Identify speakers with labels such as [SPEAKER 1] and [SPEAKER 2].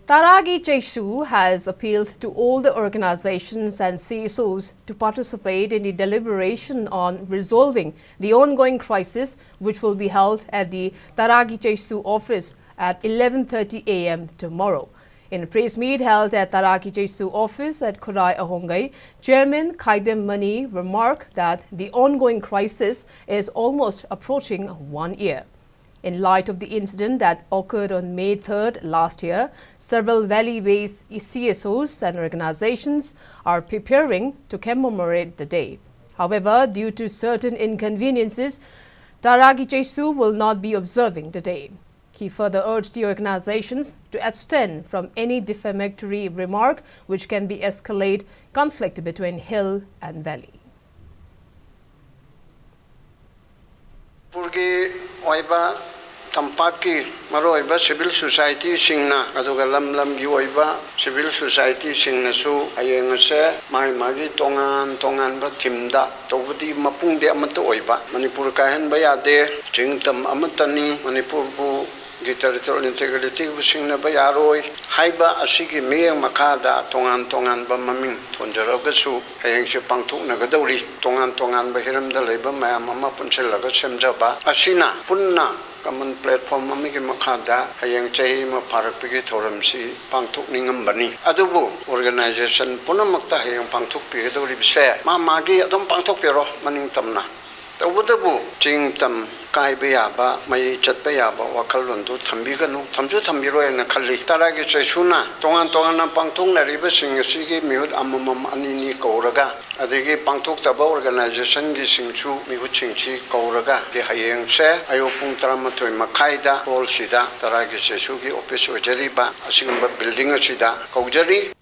[SPEAKER 1] Taragi Cheisu has appealed to all the organizations and CSOs to participate in the deliberation on resolving the ongoing crisis, which will be held at the Taragi Cheisu office at 11:30 a.m. tomorrow. In a press meet held at Taragi Cheisu office at Korai Ahongai, Chairman Khaidem Mani remarked that the ongoing crisis is almost approaching 1 year. In light of the incident that occurred on May 3rd last year, several valley-based CSOs and organizations are preparing to commemorate the day. However, due to certain inconveniences, Taragi Cheisu will not be observing the day. He further urged the organizations to abstain from any defamatory remark which can be escalate conflict between hill and valley.
[SPEAKER 2] Tampaki maroiba civil society singna aduga lam gi oiba civil society singna su ayeng se mai magi tongan ba thimda tobudi mapung de amata oiba Manipur ka hen ba yade jingtam amatani Manipur bu gi territorial integrity bu singna ba yaroi haiba asigi meyang makada tongan ba maming thonjaraga su ayeng se pangthuk na gadawri tongan ba hiramda leiba mayam ama punchelaga semjaba asina punna common platform amigi makada hayang chai ma parakpigi thoramsi pangthuk ningambani adubu organization punamakta hayang pangthuk pigedori bise magi adom pangthuk pero maning tamna tawudabu jingtam kaiba ba mai chatba ba wakalon du thambiganu thamju thambiro na khalli Taragi Cheisuna tongan na pangthuk na riba singsi gi mihut amamam anini kauraga adigi pangthuk taba organization gi singchu mihut singchi kauraga de hayeng se ayo pung 13 makhaida all sida Taragi Cheisu gi office ojari ba asingba building asida kaujari